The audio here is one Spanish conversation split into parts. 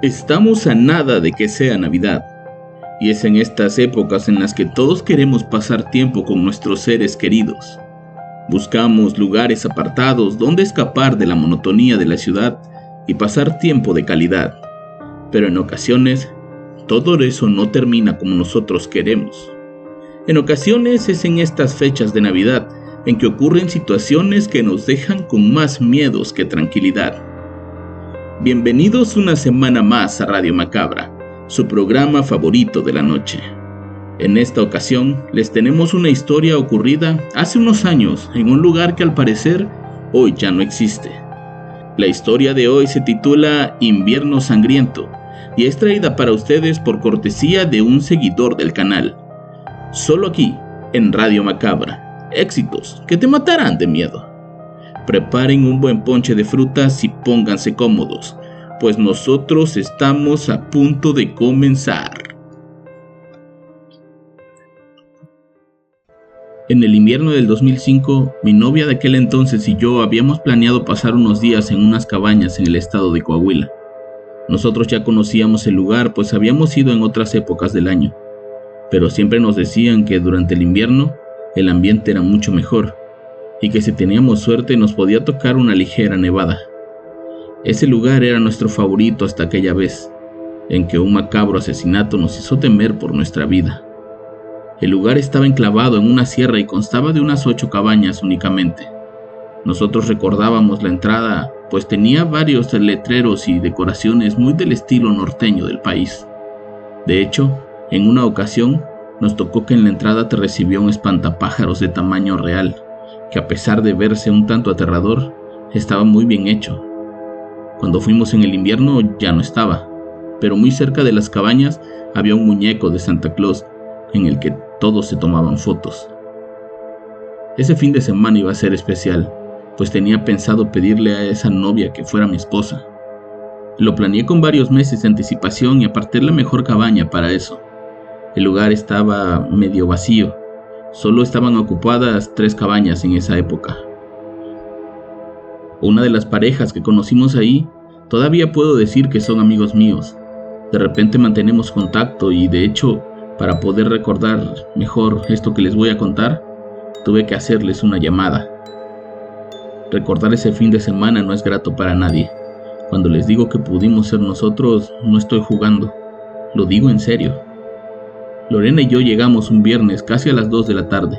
Estamos a nada de que sea Navidad, y es en estas épocas en las que todos queremos pasar tiempo con nuestros seres queridos. Buscamos lugares apartados donde escapar de la monotonía de la ciudad y pasar tiempo de calidad, pero en ocasiones todo eso no termina como nosotros queremos. En ocasiones es en estas fechas de Navidad en que ocurren situaciones que nos dejan con más miedos que tranquilidad. Bienvenidos una semana más a Radio Macabra, su programa favorito de la noche. En esta ocasión les tenemos una historia ocurrida hace unos años en un lugar que al parecer hoy ya no existe. La historia de hoy se titula Invierno Sangriento y es traída para ustedes por cortesía de un seguidor del canal. Solo aquí, en Radio Macabra, éxitos que te matarán de miedo. Preparen un buen ponche de frutas y pónganse cómodos, pues nosotros estamos a punto de comenzar. En el invierno del 2005, mi novia de aquel entonces y yo habíamos planeado pasar unos días en unas cabañas en el estado de Coahuila. Nosotros ya conocíamos el lugar, pues habíamos ido en otras épocas del año, pero siempre nos decían que durante el invierno el ambiente era mucho mejor, y que si teníamos suerte nos podía tocar una ligera nevada. Ese lugar era nuestro favorito hasta aquella vez, en que un macabro asesinato nos hizo temer por nuestra vida. El lugar estaba enclavado en una sierra y constaba de unas 8 cabañas únicamente. Nosotros recordábamos la entrada, pues tenía varios letreros y decoraciones muy del estilo norteño del país. De hecho, en una ocasión, nos tocó que en la entrada te recibió un espantapájaros de tamaño real, que a pesar de verse un tanto aterrador, estaba muy bien hecho. Cuando fuimos en el invierno ya no estaba, pero muy cerca de las cabañas había un muñeco de Santa Claus en el que todos se tomaban fotos. Ese fin de semana iba a ser especial, pues tenía pensado pedirle a esa novia que fuera mi esposa. Lo planeé con varios meses de anticipación y aparté la mejor cabaña para eso. El lugar estaba medio vacío. Solo estaban ocupadas 3 cabañas en esa época. Una de las parejas que conocimos ahí, todavía puedo decir que son amigos míos. De repente mantenemos contacto y de hecho, para poder recordar mejor esto que les voy a contar, tuve que hacerles una llamada. Recordar ese fin de semana no es grato para nadie. Cuando les digo que pudimos ser nosotros, no estoy jugando, lo digo en serio. Lorena y yo llegamos un viernes casi a las 2 de la tarde.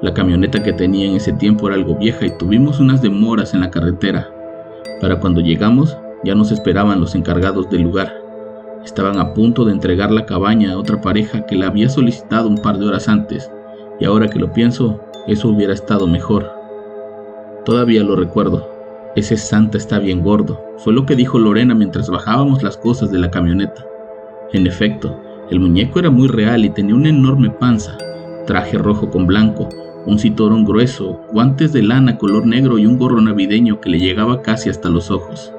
La camioneta que tenía en ese tiempo era algo vieja y tuvimos unas demoras en la carretera. Para cuando llegamos, ya nos esperaban los encargados del lugar. Estaban a punto de entregar la cabaña a otra pareja que la había solicitado un par de horas antes, y ahora que lo pienso, eso hubiera estado mejor. Todavía lo recuerdo. Ese Santa está bien gordo, fue lo que dijo Lorena mientras bajábamos las cosas de la camioneta. En efecto, el muñeco era muy real y tenía una enorme panza, traje rojo con blanco, un cinturón grueso, guantes de lana color negro y un gorro navideño que le llegaba casi hasta los ojos.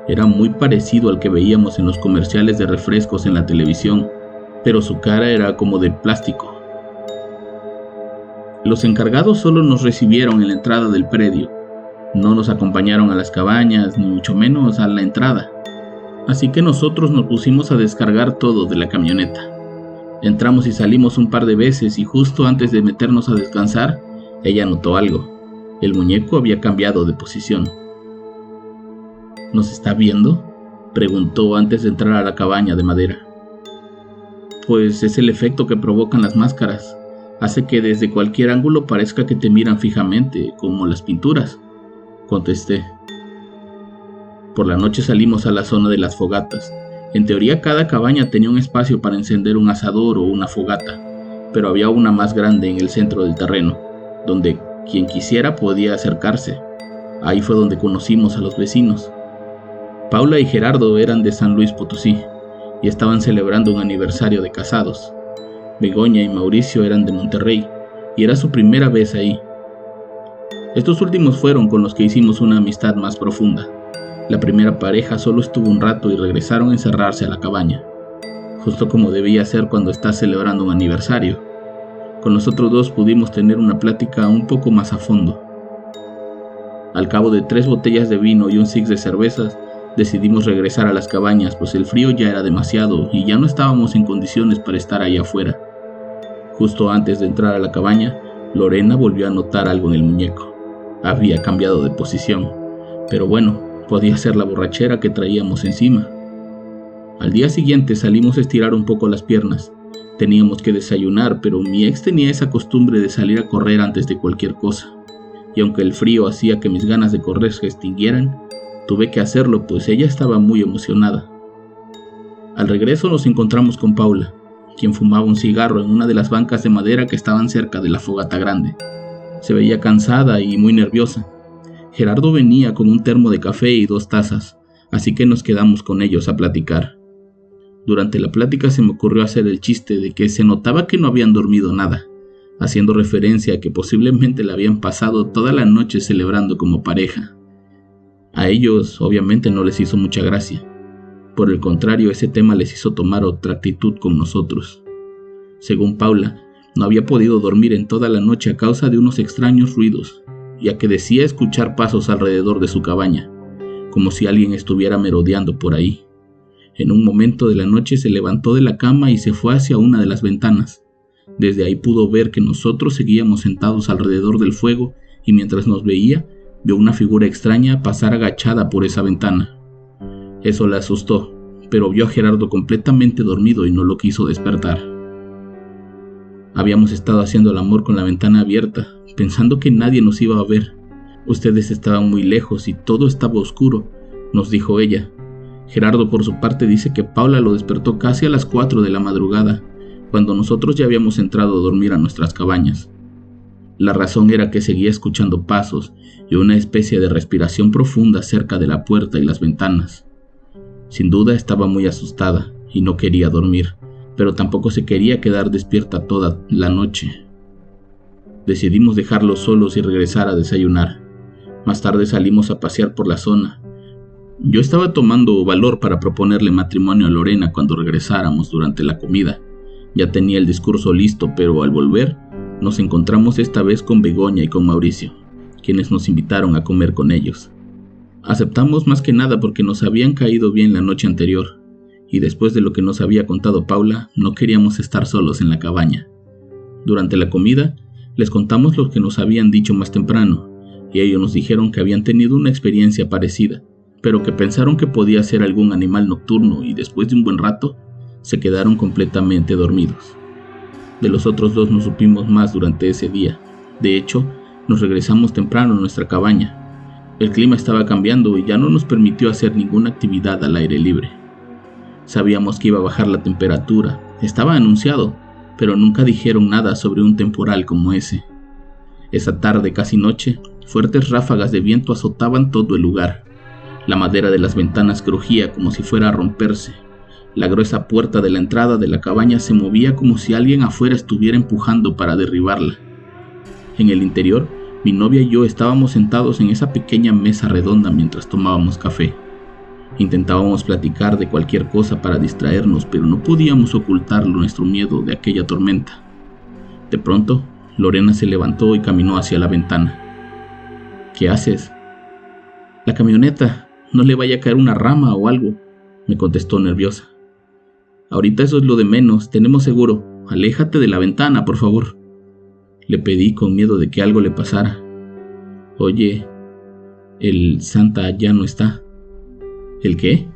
Era muy parecido al que veíamos en los comerciales de refrescos en la televisión, pero su cara era como de plástico. Los encargados solo nos recibieron en la entrada del predio. No nos acompañaron a las cabañas, ni mucho menos a la entrada. Así que nosotros nos pusimos a descargar todo de la camioneta. Entramos y salimos un par de veces y justo antes de meternos a descansar, ella notó algo. El muñeco había cambiado de posición. ¿Nos está viendo?, preguntó antes de entrar a la cabaña de madera. Pues es el efecto que provocan las máscaras. Hace que desde cualquier ángulo parezca que te miran fijamente, como las pinturas, contesté. Por la noche salimos a la zona de las fogatas. En teoría cada cabaña tenía un espacio para encender un asador o una fogata, pero había una más grande en el centro del terreno, donde quien quisiera podía acercarse. Ahí fue donde conocimos a los vecinos. Paula y Gerardo eran de San Luis Potosí y estaban celebrando un aniversario de casados. Begoña y Mauricio eran de Monterrey y era su primera vez ahí. Estos últimos fueron con los que hicimos una amistad más profunda. La primera pareja solo estuvo un rato y regresaron a encerrarse a la cabaña, justo como debía ser cuando estás celebrando un aniversario. Con los otros 2 pudimos tener una plática un poco más a fondo. Al cabo de 3 botellas de vino y un six de cervezas, Decidimos regresar a las cabañas, pues el frío ya era demasiado y ya no estábamos en condiciones para estar allá afuera. Justo antes de entrar a la cabaña, Lorena volvió a notar algo en el muñeco. Había cambiado de posición, pero bueno, podía ser la borrachera que traíamos encima. Al día siguiente salimos a estirar un poco las piernas. Teníamos que desayunar, pero mi ex tenía esa costumbre de salir a correr antes de cualquier cosa. Y aunque el frío hacía que mis ganas de correr se extinguieran, tuve que hacerlo, pues ella estaba muy emocionada. Al regreso nos encontramos con Paula, quien fumaba un cigarro en una de las bancas de madera que estaban cerca de la fogata grande. Se veía cansada y muy nerviosa. Gerardo venía con un termo de café y 2 tazas, así que nos quedamos con ellos a platicar. Durante la plática se me ocurrió hacer el chiste de que se notaba que no habían dormido nada, haciendo referencia a que posiblemente la habían pasado toda la noche celebrando como pareja. A ellos obviamente no les hizo mucha gracia. Por el contrario, ese tema les hizo tomar otra actitud con nosotros. Según Paula, no había podido dormir en toda la noche a causa de unos extraños ruidos, ya que decía escuchar pasos alrededor de su cabaña, como si alguien estuviera merodeando por ahí. En un momento de la noche se levantó de la cama y se fue hacia una de las ventanas. Desde ahí pudo ver que nosotros seguíamos sentados alrededor del fuego y mientras nos veía, vio una figura extraña pasar agachada por esa ventana. Eso la asustó, pero vio a Gerardo completamente dormido y no lo quiso despertar. Habíamos estado haciendo el amor con la ventana abierta, pensando que nadie nos iba a ver. Ustedes estaban muy lejos y todo estaba oscuro, nos dijo ella. Gerardo por su parte dice que Paula lo despertó casi a las 4 de la madrugada, cuando nosotros ya habíamos entrado a dormir a nuestras cabañas. La razón era que seguía escuchando pasos y una especie de respiración profunda cerca de la puerta y las ventanas. Sin duda estaba muy asustada y no quería dormir, pero tampoco se quería quedar despierta toda la noche. Decidimos dejarlos solos y regresar a desayunar. Más tarde salimos a pasear por la zona. Yo estaba tomando valor para proponerle matrimonio a Lorena cuando regresáramos durante la comida. Ya tenía el discurso listo, pero al volver, nos encontramos esta vez con Begoña y con Mauricio, quienes nos invitaron a comer con ellos. Aceptamos más que nada porque nos habían caído bien la noche anterior, y después de lo que nos había contado Paula, no queríamos estar solos en la cabaña. Durante la comida, les contamos lo que nos habían dicho más temprano, y ellos nos dijeron que habían tenido una experiencia parecida, pero que pensaron que podía ser algún animal nocturno y después de un buen rato, se quedaron completamente dormidos. De los otros 2 no supimos más durante ese día. De hecho, nos regresamos temprano a nuestra cabaña. El clima estaba cambiando y ya no nos permitió hacer ninguna actividad al aire libre. Sabíamos que iba a bajar la temperatura, estaba anunciado, pero nunca dijeron nada sobre un temporal como ese. Esa tarde, casi noche, fuertes ráfagas de viento azotaban todo el lugar. La madera de las ventanas crujía como si fuera a romperse. La gruesa puerta de la entrada de la cabaña se movía como si alguien afuera estuviera empujando para derribarla. En el interior, mi novia y yo estábamos sentados en esa pequeña mesa redonda mientras tomábamos café. Intentábamos platicar de cualquier cosa para distraernos, pero no podíamos ocultar nuestro miedo de aquella tormenta. De pronto, Lorena se levantó y caminó hacia la ventana. ¿Qué haces? La camioneta. No le vaya a caer una rama o algo, me contestó nerviosa. Ahorita eso es lo de menos, tenemos seguro. Aléjate de la ventana, por favor. Le pedí con miedo de que algo le pasara. Oye, el Santa ya no está. ¿El qué?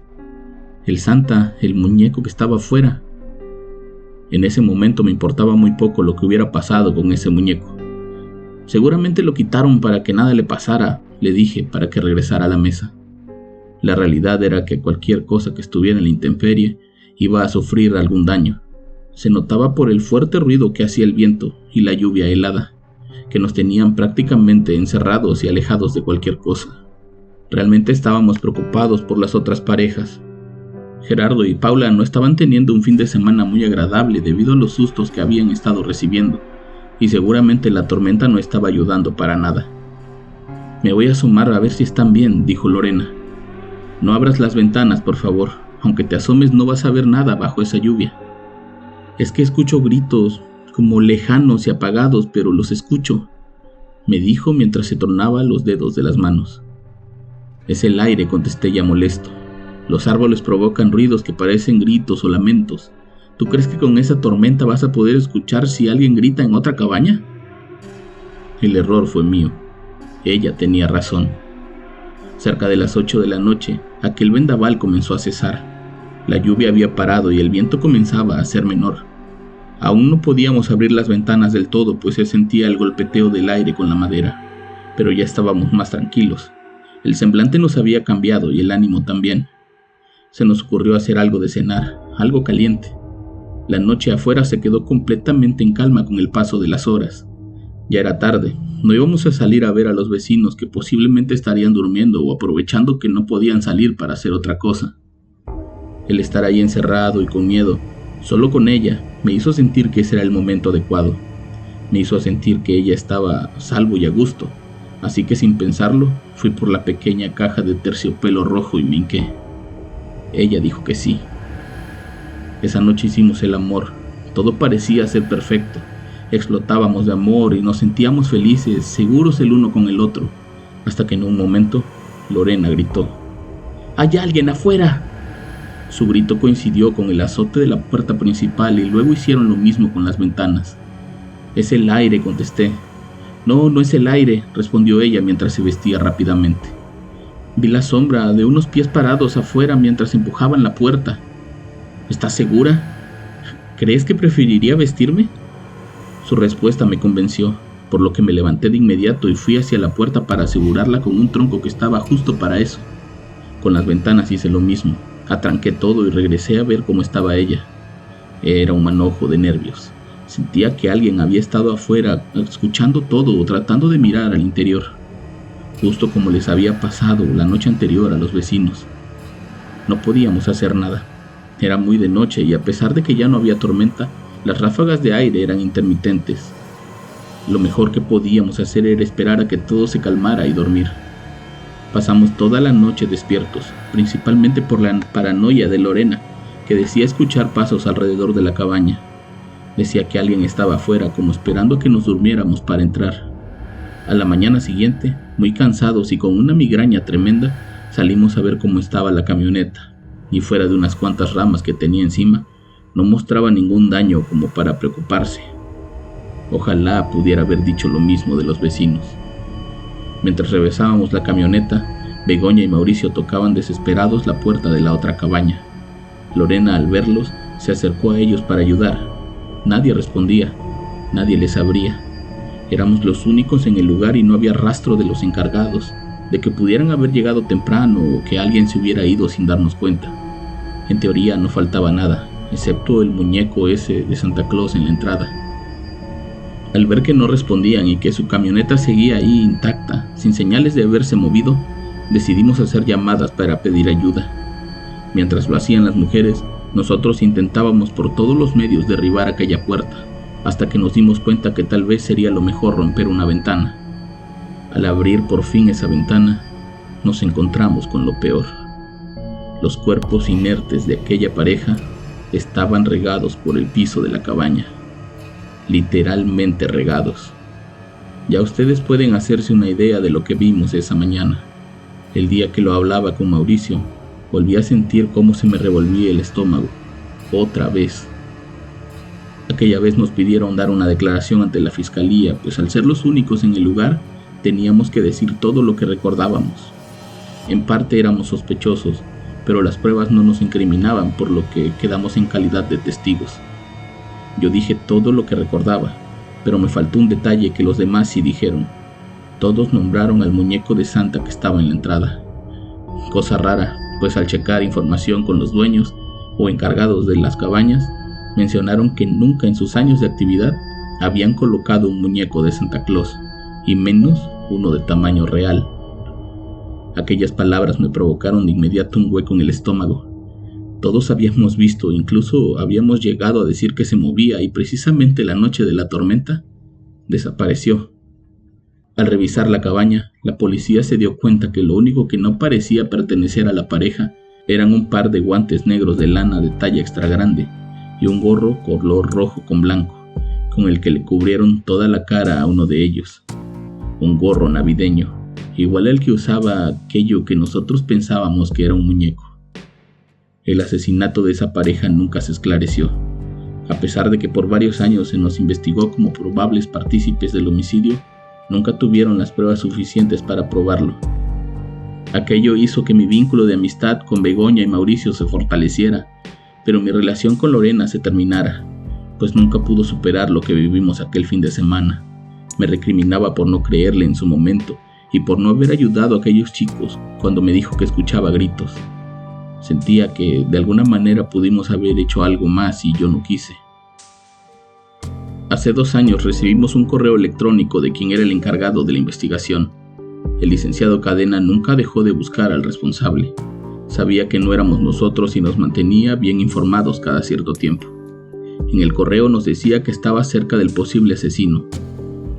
El Santa, el muñeco que estaba afuera. En ese momento me importaba muy poco lo que hubiera pasado con ese muñeco. Seguramente lo quitaron para que nada le pasara, le dije para que regresara a la mesa. La realidad era que cualquier cosa que estuviera en la intemperie iba a sufrir algún daño. Se notaba por el fuerte ruido que hacía el viento y la lluvia helada, que nos tenían prácticamente encerrados y alejados de cualquier cosa. Realmente estábamos preocupados por las otras parejas. Gerardo y Paula no estaban teniendo un fin de semana muy agradable debido a los sustos que habían estado recibiendo, y seguramente la tormenta no estaba ayudando para nada. Me voy a asomar a ver si están bien, dijo Lorena. No abras las ventanas, por favor. Aunque te asomes no vas a ver nada bajo esa lluvia. Es que escucho gritos, como lejanos y apagados, pero los escucho, me dijo mientras se tronaba los dedos de las manos. Es el aire, contesté ya molesto. Los árboles provocan ruidos que parecen gritos o lamentos. ¿Tú crees que con esa tormenta vas a poder escuchar si alguien grita en otra cabaña? El error fue mío. Ella tenía razón. Cerca de las 8 de la noche, aquel vendaval comenzó a cesar. La lluvia había parado y el viento comenzaba a ser menor. Aún no podíamos abrir las ventanas del todo, pues se sentía el golpeteo del aire con la madera, pero ya estábamos más tranquilos. El semblante nos había cambiado y el ánimo también. Se nos ocurrió hacer algo de cenar, algo caliente. La noche afuera se quedó completamente en calma con el paso de las horas. Ya era tarde, no íbamos a salir a ver a los vecinos que posiblemente estarían durmiendo o aprovechando que no podían salir para hacer otra cosa. El estar ahí encerrado y con miedo, solo con ella, me hizo sentir que ese era el momento adecuado. Me hizo sentir que ella estaba a salvo y a gusto, así que sin pensarlo, fui por la pequeña caja de terciopelo rojo y me hinqué. Ella dijo que sí. Esa noche hicimos el amor, todo parecía ser perfecto. Explotábamos de amor y nos sentíamos felices, seguros el uno con el otro, hasta que en un momento Lorena gritó: ¡Hay alguien afuera! Su grito coincidió con el azote de la puerta principal y luego hicieron lo mismo con las ventanas. «Es el aire», contesté. «No, no es el aire», respondió ella mientras se vestía rápidamente. «Vi la sombra de unos pies parados afuera mientras empujaban la puerta». «¿Estás segura? ¿Crees que preferiría vestirme?» Su respuesta me convenció, por lo que me levanté de inmediato y fui hacia la puerta para asegurarla con un tronco que estaba justo para eso. Con las ventanas hice lo mismo. Atranqué todo y regresé a ver cómo estaba ella. Era un manojo de nervios. Sentía que alguien había estado afuera, escuchando todo o tratando de mirar al interior, justo como les había pasado la noche anterior a los vecinos. No podíamos hacer nada. Era muy de noche y a pesar de que ya no había tormenta, las ráfagas de aire eran intermitentes. Lo mejor que podíamos hacer era esperar a que todo se calmara y dormir. Pasamos toda la noche despiertos, principalmente por la paranoia de Lorena, que decía escuchar pasos alrededor de la cabaña. Decía que alguien estaba afuera, como esperando que nos durmiéramos para entrar. A la mañana siguiente, muy cansados y con una migraña tremenda, salimos a ver cómo estaba la camioneta, y fuera de unas cuantas ramas que tenía encima, no mostraba ningún daño como para preocuparse. Ojalá pudiera haber dicho lo mismo de los vecinos. Mientras revisábamos la camioneta, Begoña y Mauricio tocaban desesperados la puerta de la otra cabaña. Lorena, al verlos, se acercó a ellos para ayudar. Nadie respondía, nadie les abría. Éramos los únicos en el lugar y no había rastro de los encargados, de que pudieran haber llegado temprano o que alguien se hubiera ido sin darnos cuenta. En teoría no faltaba nada, excepto el muñeco ese de Santa Claus en la entrada. Al ver que no respondían y que su camioneta seguía ahí intacta, sin señales de haberse movido, decidimos hacer llamadas para pedir ayuda. Mientras lo hacían las mujeres, nosotros intentábamos por todos los medios derribar aquella puerta, hasta que nos dimos cuenta que tal vez sería lo mejor romper una ventana. Al abrir por fin esa ventana, nos encontramos con lo peor. Los cuerpos inertes de aquella pareja estaban regados por el piso de la cabaña. Literalmente regados. Ya ustedes pueden hacerse una idea de lo que vimos esa mañana. El día que lo hablaba con Mauricio, volví a sentir cómo se me revolvía el estómago. Otra vez. Aquella vez nos pidieron dar una declaración ante la fiscalía, pues al ser los únicos en el lugar, teníamos que decir todo lo que recordábamos. En parte éramos sospechosos, pero las pruebas no nos incriminaban, por lo que quedamos en calidad de testigos. Yo dije todo lo que recordaba, pero me faltó un detalle que los demás sí dijeron. Todos nombraron al muñeco de Santa que estaba en la entrada. Cosa rara, pues al checar información con los dueños o encargados de las cabañas, mencionaron que nunca en sus años de actividad habían colocado un muñeco de Santa Claus, y menos uno de tamaño real. Aquellas palabras me provocaron de inmediato un hueco en el estómago. Todos habíamos visto, incluso habíamos llegado a decir que se movía y precisamente la noche de la tormenta desapareció. Al revisar la cabaña, la policía se dio cuenta que lo único que no parecía pertenecer a la pareja eran un par de guantes negros de lana de talla extra grande y un gorro color rojo con blanco, con el que le cubrieron toda la cara a uno de ellos. Un gorro navideño, igual al que usaba aquello que nosotros pensábamos que era un muñeco. El asesinato de esa pareja nunca se esclareció, a pesar de que por varios años se nos investigó como probables partícipes del homicidio. Nunca tuvieron las pruebas suficientes para probarlo. Aquello hizo que mi vínculo de amistad con Begoña y Mauricio se fortaleciera, pero mi relación con Lorena se terminara, pues nunca pudo superar lo que vivimos aquel fin de semana. Me recriminaba por no creerle en su momento y por no haber ayudado a aquellos chicos cuando me dijo que escuchaba gritos. Sentía que de alguna manera pudimos haber hecho algo más y yo no quise. Hace 2 años recibimos un correo electrónico de quien era el encargado de la investigación. El licenciado Cadena nunca dejó de buscar al responsable. Sabía que no éramos nosotros y nos mantenía bien informados cada cierto tiempo. En el correo nos decía que estaba cerca del posible asesino,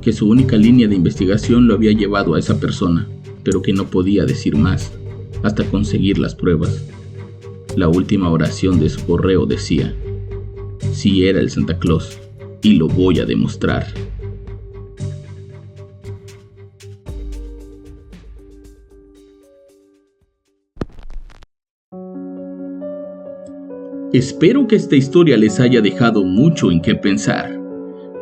que su única línea de investigación lo había llevado a esa persona, pero que no podía decir más hasta conseguir las pruebas. La última oración de su correo decía: sí era el Santa Claus, y lo voy a demostrar. Espero que esta historia les haya dejado mucho en qué pensar.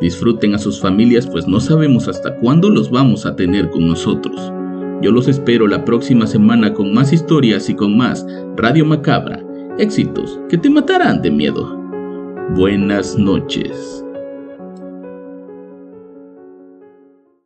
Disfruten a sus familias, pues no sabemos hasta cuándo los vamos a tener con nosotros. Yo los espero la próxima semana con más historias y con más Radio Macabra, éxitos que te matarán de miedo. Buenas noches.